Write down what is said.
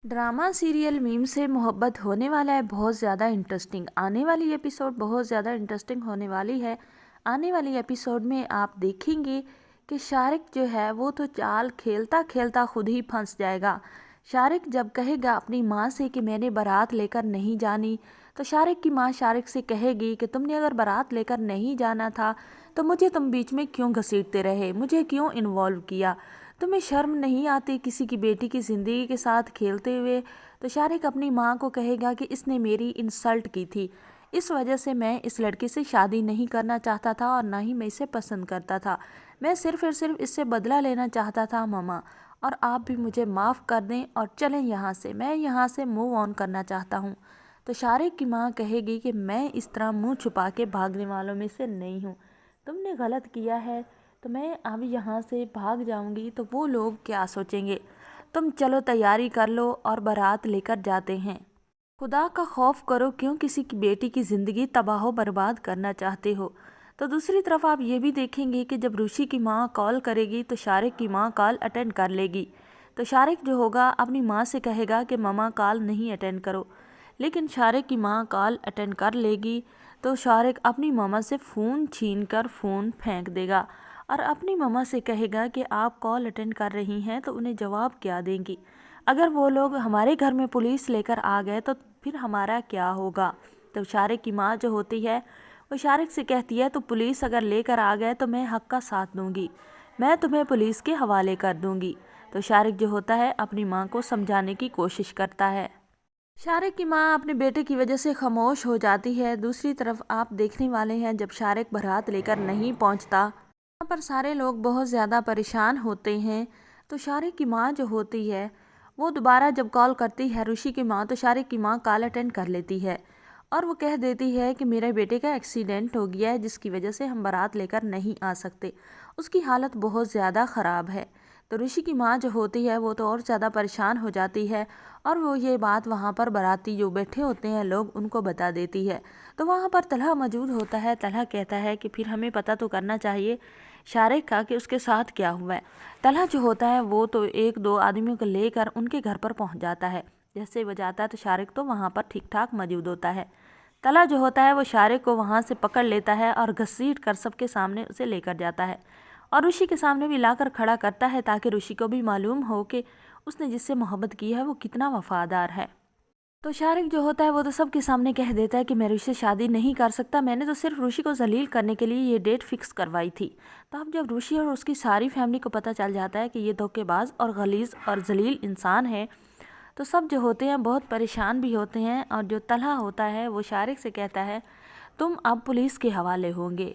Drama serial meme से मोहब्बत होने वाला है बहुत ज़्यादा इंटरेस्टिंग। आने वाली एपिसोड बहुत ज़्यादा इंटरेस्टिंग होने वाली है। आने वाली एपिसोड में आप देखेंगे कि शारिक जो है वो तो चाल खेलता खेलता खुद ही फंस जाएगा। शारिक जब कहेगा अपनी माँ से कि मैंने बारात लेकर नहीं जानी, तो शारिक की माँ शारिक से कहेगी कि तुमने अगर बारात लेकर नहीं जाना था तो मुझे तुम बीच में क्यों घसीटते रहे, मुझे क्यों इन्वॉल्व किया, तुम्हें शर्म नहीं आती किसी की बेटी की ज़िंदगी के साथ खेलते हुए। तो शारिक अपनी माँ को कहेगा कि इसने मेरी इंसल्ट की थी, इस वजह से मैं इस लड़की से शादी नहीं करना चाहता था और ना ही मैं इसे पसंद करता था। मैं सिर्फ और सिर्फ इससे बदला लेना चाहता था मामा, और आप भी मुझे माफ़ कर दें और चलें यहाँ से, मैं यहाँ से मूव ऑन करना चाहता हूँ। तो शारिक की माँ कहेगी कि मैं इस तरह मुँह छुपा के भागने वालों में से नहीं हूँ, तुमने गलत किया है तो मैं अब यहाँ से भाग जाऊँगी तो वो लोग क्या सोचेंगे। तुम चलो तैयारी कर लो और बारात लेकर जाते हैं। खुदा का खौफ करो, क्यों किसी की बेटी की ज़िंदगी तबाह बर्बाद करना चाहते हो। तो दूसरी तरफ आप ये भी देखेंगे कि जब ऋषि की माँ कॉल करेगी तो शारिक की माँ कॉल अटेंड कर लेगी। तो शारिक जो होगा अपनी माँ से कहेगा कि मामा कॉल नहीं अटेंड करो, लेकिन शारिक की माँ कॉल अटेंड कर लेगी। तो शारिक अपनी मामा से फ़ोन छीन कर फ़ोन फेंक देगा और अपनी मम्मा से कहेगा कि आप कॉल अटेंड कर रही हैं तो उन्हें जवाब क्या देंगी। अगर वो लोग हमारे घर में पुलिस लेकर आ गए तो फिर हमारा क्या होगा। तो शारिक की माँ जो होती है वो शारिक से कहती है तो पुलिस अगर लेकर आ गए तो मैं हक का साथ दूंगी, मैं तुम्हें पुलिस के हवाले कर दूंगी। तो शारिक जो होता है अपनी माँ को समझाने की कोशिश करता है। शारिक की माँ अपने बेटे की वजह से खामोश हो जाती है। दूसरी तरफ आप देखने वाले हैं जब शारिक बारात लेकर नहीं पहुँचता, यहाँ पर सारे लोग बहुत ज़्यादा परेशान होते हैं। तो शारिक की माँ जो होती है वो दोबारा जब कॉल करती है ऋषि की माँ, तो शारिक की माँ कॉल अटेंड कर लेती है और वो कह देती है कि मेरे बेटे का एक्सीडेंट हो गया है जिसकी वजह से हम बारात लेकर नहीं आ सकते, उसकी हालत बहुत ज़्यादा ख़राब है। तो ऋषि की माँ जो होती है वो तो और ज़्यादा परेशान हो जाती है और वो ये बात वहाँ पर बाराती जो बैठे होते हैं लोग उनको बता देती है। तो वहाँ पर तलहा मौजूद होता है। तलहा कहता है कि फिर हमें पता तो करना चाहिए शारिक का कि उसके साथ क्या हुआ है। तलहा जो होता है वो तो एक दो आदमियों को लेकर उनके घर पर पहुँच जाता है। जैसे वो जाता है तो शारिक तो वहाँ पर ठीक ठाक मौजूद होता है। तलहा जो होता है वो शारिक को वहाँ से पकड़ लेता है और घसीट कर सबके सामने उसे लेकर जाता है और ऋषि के सामने भी लाकर खड़ा करता है ताकि ऋषि को भी मालूम हो कि उसने जिससे मोहब्बत की है वो कितना वफादार है। तो शारिक जो होता है वो तो सबके सामने कह देता है कि मैं ऋषि से शादी नहीं कर सकता, मैंने तो सिर्फ ऋषि को जलील करने के लिए ये डेट फिक्स करवाई थी। तो अब जब ऋषि और उसकी सारी फैमिली को पता चल जाता है कि ये धोखेबाज और गलीज और जलील इंसान है, तो सब जो होते हैं बहुत परेशान भी होते हैं। और जो तलहा होता है वो शारिक से कहता है तुम अब पुलिस के हवाले होंगे।